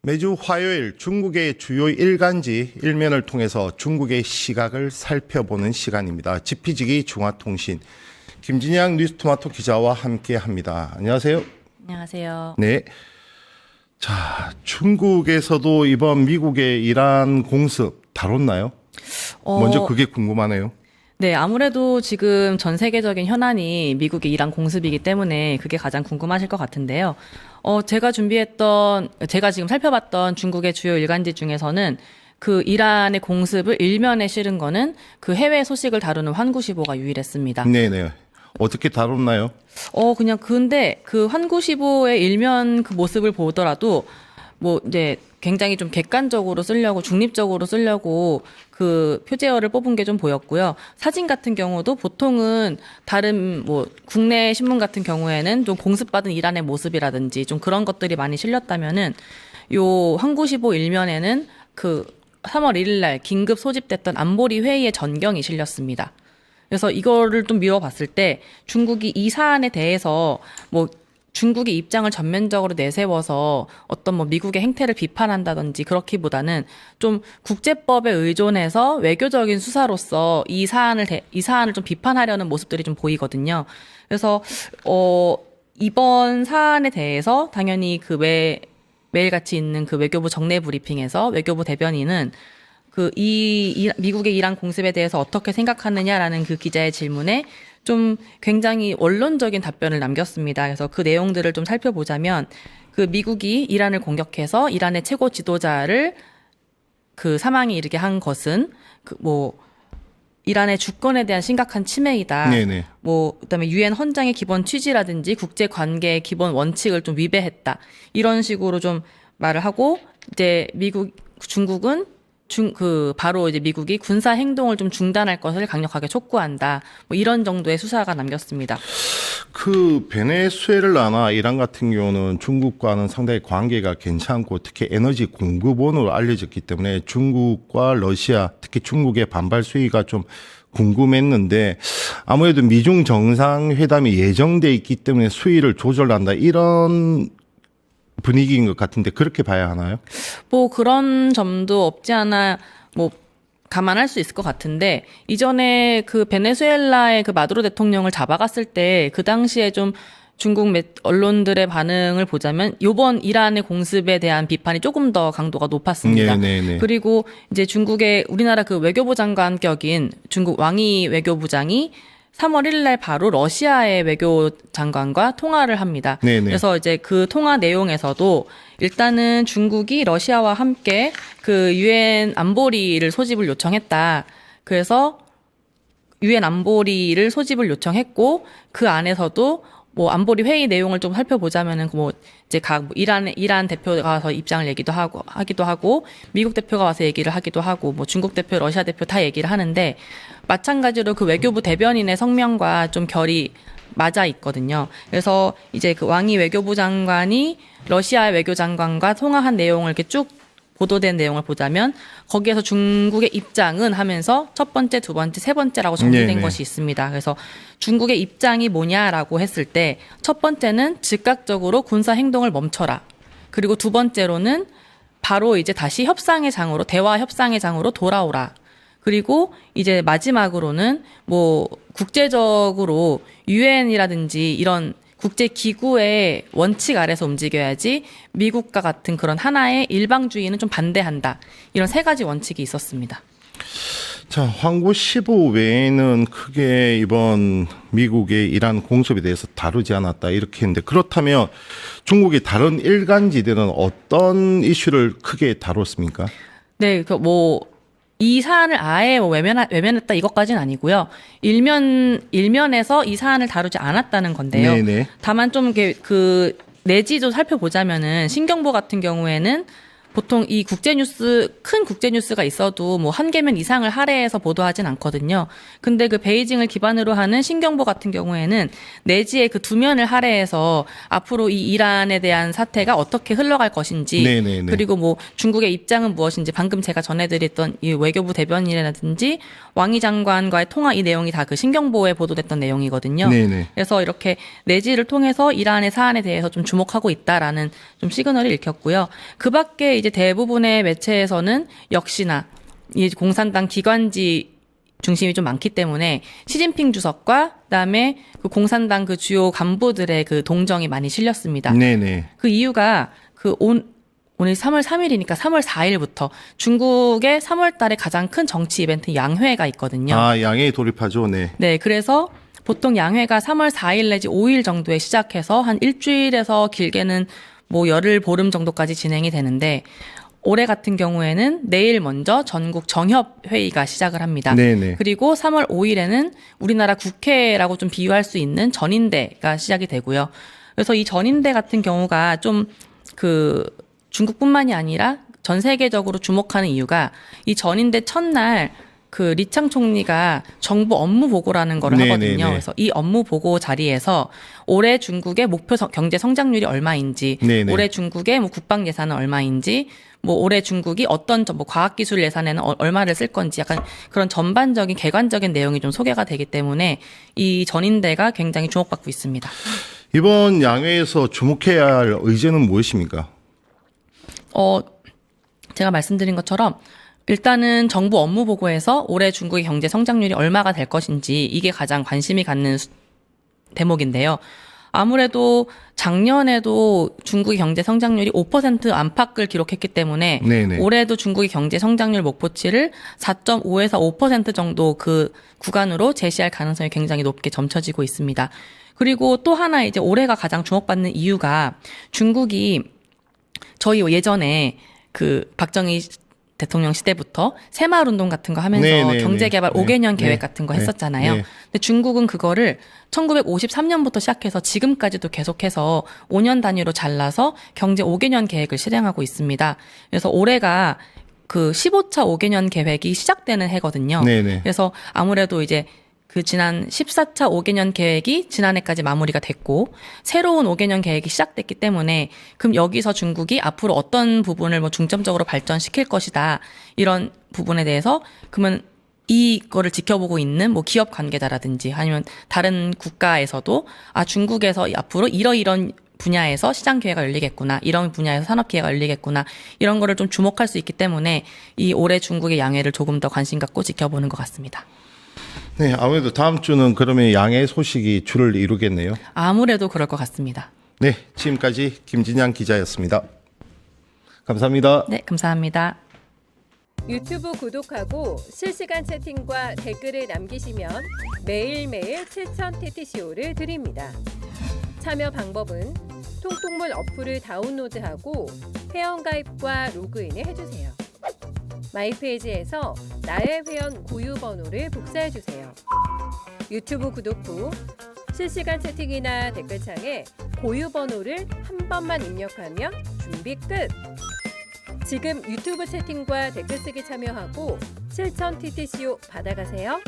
매주 화요일 중국의 주요 일간지 일면을 통해서 중국의 시각을 살펴보는 시간입니다. 지피지기 중화통신 김진양 뉴스토마토 기자와 함께합니다. 안녕하세요. 안녕하세요. 네. 자, 중국에서도 이번 미국의 이란 공습 다뤘나요? 먼저 그게 궁금하네요. 네, 아무래도 지금 전 세계적인 현안이 미국의 이란 공습이기 때문에 그게 가장 궁금하실 것 같은데요. 제가 지금 살펴봤던 중국의 주요 일간지 중에서는 그 이란의 공습을 일면에 실은 거는 그 해외 소식을 다루는 환구시보가 유일했습니다. 네네. 어떻게 다뤘나요? 근데 그 환구시보의 일면 그 모습을 보더라도 뭐 이제 굉장히 좀 객관적으로 쓰려고 중립적으로 쓰려고 그 표제어를 뽑은 게 좀 보였고요. 사진 같은 경우도 보통은 다른 뭐 국내 신문 같은 경우에는 좀 공습받은 이란의 모습이라든지 좀 그런 것들이 많이 실렸다면은 요 환구시보 일면에는 그 3월 1일 날 긴급 소집됐던 안보리 회의의 전경이 실렸습니다. 그래서 이거를 좀 미뤄봤을 때 중국이 이 사안에 대해서 뭐 중국의 입장을 전면적으로 내세워서 어떤 뭐 미국의 행태를 비판한다든지 그렇기보다는 좀 국제법에 의존해서 외교적인 수사로서 이 사안을 좀 비판하려는 모습들이 좀 보이거든요. 그래서 이번 사안에 대해서 당연히 그 매일같이 있는 그 외교부 정례 브리핑에서 외교부 대변인은 미국의 이란 공습에 대해서 어떻게 생각하느냐라는 그 기자의 질문에 좀 굉장히 원론적인 답변을 남겼습니다. 그래서 그 내용들을 좀 살펴보자면 그 미국이 이란을 공격해서 이란의 최고 지도자를 그 사망에 이르게 한 것은 이란의 주권에 대한 심각한 침해이다. 네네. 그다음에 유엔 헌장의 기본 취지라든지 국제 관계의 기본 원칙을 좀 위배했다. 이런 식으로 좀 말을 하고 이제 중국은 바로 이제 미국이 군사 행동을 좀 중단할 것을 강력하게 촉구한다. 뭐 이런 정도의 수사가 남겼습니다. 그 베네수엘라나 이란 같은 경우는 중국과는 상당히 관계가 괜찮고 특히 에너지 공급원으로 알려졌기 때문에 중국과 러시아, 특히 중국의 반발 수위가 좀 궁금했는데 아무래도 미중 정상회담이 예정돼 있기 때문에 수위를 조절한다 이런 분위기인 것 같은데 그렇게 봐야 하나요? 뭐 그런 점도 없지 않아 감안할 수 있을 것 같은데 이전에 그 베네수엘라의 그 마두로 대통령을 잡아갔을 때 그 당시에 좀 중국 언론들의 반응을 보자면 이번 이란의 공습에 대한 비판이 조금 더 강도가 높았습니다. 네네네. 그리고 이제 우리나라 그 외교부 장관격인 중국 왕이 외교부장이 3월 1일 날 바로 러시아의 외교장관과 통화를 합니다. 네네. 그래서 이제 그 통화 내용에서도 일단은 중국이 러시아와 함께 그 유엔 안보리를 소집을 요청했다. 그래서 유엔 안보리를 소집을 요청했고 그 안에서도 뭐 안보리 회의 내용을 좀 살펴보자면은 이제 이란 대표가 와서 입장을 하기도 하고 미국 대표가 와서 얘기를 하기도 하고 뭐 중국 대표, 러시아 대표 다 얘기를 하는데 마찬가지로 그 외교부 대변인의 성명과 좀 결이 맞아 있거든요. 그래서 이제 그 왕이 외교부 장관이 러시아 외교장관과 통화한 내용을 이렇게 쭉 보도된 내용을 보자면 거기에서 중국의 입장은 하면서 첫 번째, 두 번째, 세 번째라고 정리된 네네. 것이 있습니다. 그래서 중국의 입장이 뭐냐라고 했을 때 첫 번째는 즉각적으로 군사 행동을 멈춰라. 그리고 두 번째로는 바로 이제 다시 대화 협상의 장으로 돌아오라. 그리고 이제 마지막으로는 뭐 국제적으로 유엔이라든지 이런 국제 기구의 원칙 아래서 움직여야지 미국과 같은 그런 하나의 일방주의는 좀 반대한다. 이런 세 가지 원칙이 있었습니다. 자, 환구15 외에는 크게 이번 미국의 이란 공습에 대해서 다루지 않았다 이렇게 했는데 그렇다면 중국의 다른 일간지들은 어떤 이슈를 크게 다뤘습니까? 네, 이 사안을 아예 외면했다 이것까지는 아니고요. 일면에서 이 사안을 다루지 않았다는 건데요. 네네. 다만 좀 내지도 살펴보자면은 신경보 같은 경우에는 보통 이 큰 국제 뉴스가 있어도 뭐 한 개면 이상을 할애해서 보도하진 않거든요. 근데 그 베이징을 기반으로 하는 신경보 같은 경우에는 내지의 그 두 면을 할애해서 앞으로 이 이란에 대한 사태가 어떻게 흘러갈 것인지, 네네네. 그리고 뭐 중국의 입장은 무엇인지, 방금 제가 전해드렸던 이 외교부 대변인이라든지 왕이 장관과의 통화, 이 내용이 다 그 신경보에 보도됐던 내용이거든요. 네네. 그래서 이렇게 내지를 통해서 이란의 사안에 대해서 좀 주목하고 있다라는 좀 시그널이 읽혔고요. 그 밖에 이제 대부분의 매체에서는 역시나 이 공산당 기관지 중심이 좀 많기 때문에 시진핑 주석과 그다음에 그 공산당 그 주요 간부들의 그 동정이 많이 실렸습니다. 네네. 그 이유가 오늘 3월 3일이니까 3월 4일부터 중국의 3월 달에 가장 큰 정치 이벤트 양회가 있거든요. 아, 양해에 돌입하죠. 네. 네, 그래서 보통 양회가 3월 4일 내지 5일 정도에 시작해서 한 일주일에서 길게는 뭐 열흘 보름 정도까지 진행이 되는데, 올해 같은 경우에는 내일 먼저 전국 정협 회의가 시작을 합니다. 네네. 그리고 3월 5일에는 우리나라 국회라고 좀 비유할 수 있는 전인대가 시작이 되고요. 그래서 이 전인대 같은 경우가 좀 중국뿐만이 아니라 전 세계적으로 주목하는 이유가, 이 전인대 첫날 그 리창 총리가 정부 업무 보고라는 거를 하거든요. 그래서 이 업무 보고 자리에서 올해 중국의 목표 경제 성장률이 얼마인지, 네네. 올해 중국의 뭐 국방 예산은 얼마인지, 뭐 올해 중국이 어떤 뭐 과학기술 예산에는 얼마를 쓸 건지, 약간 그런 전반적인 객관적인 내용이 좀 소개가 되기 때문에 이 전인대가 굉장히 주목받고 있습니다. 이번 양회에서 주목해야 할 의제는 무엇입니까? 제가 말씀드린 것처럼 일단은 정부 업무 보고에서 올해 중국의 경제 성장률이 얼마가 될 것인지, 이게 가장 관심이 갖는 대목인데요. 아무래도 작년에도 중국의 경제 성장률이 5% 안팎을 기록했기 때문에 네네. 올해도 중국의 경제 성장률 목표치를 4.5에서 5% 정도 그 구간으로 제시할 가능성이 굉장히 높게 점쳐지고 있습니다. 그리고 또 하나 이제 올해가 가장 주목받는 이유가, 중국이 저희 예전에 그 박정희 대통령 시대부터 새마을운동 같은 거 하면서 네네네. 경제개발 네. 5개년 계획 네. 같은 거 네. 했었잖아요. 네. 근데 중국은 그거를 1953년부터 시작해서 지금까지도 계속해서 5년 단위로 잘라서 경제 5개년 계획을 실행하고 있습니다. 그래서 올해가 그 15차 5개년 계획이 시작되는 해거든요. 네네. 그래서 아무래도 이제 그 지난 14차 5개년 계획이 지난해까지 마무리가 됐고, 새로운 5개년 계획이 시작됐기 때문에 그럼 여기서 중국이 앞으로 어떤 부분을 뭐 중점적으로 발전시킬 것이다, 이런 부분에 대해서 그러면 이거를 지켜보고 있는 뭐 기업 관계자라든지 아니면 다른 국가에서도 중국에서 앞으로 이런 분야에서 시장 기회가 열리겠구나, 이런 분야에서 산업 기회가 열리겠구나, 이런 거를 좀 주목할 수 있기 때문에 이 올해 중국의 양해를 조금 더 관심 갖고 지켜보는 것 같습니다. 네, 아무래도 다음 주는 그러면 양해 소식이 주를 이루겠네요. 아무래도 그럴 것 같습니다. 네, 지금까지 김진양 기자였습니다. 감사합니다. 네, 감사합니다. 유튜브 구독하고 실시간 채팅과 댓글을 남기시면 매일매일 7,000TTCO를 드립니다. 참여 방법은 통통물 어플을 다운로드하고 회원가입과 로그인을 해주세요. 마이페이지에서 나의 회원 고유 번호를 복사해주세요. 유튜브 구독 후 실시간 채팅이나 댓글창에 고유 번호를 한 번만 입력하면 준비 끝! 지금 유튜브 채팅과 댓글 쓰기 참여하고 7,000TTCO 받아가세요.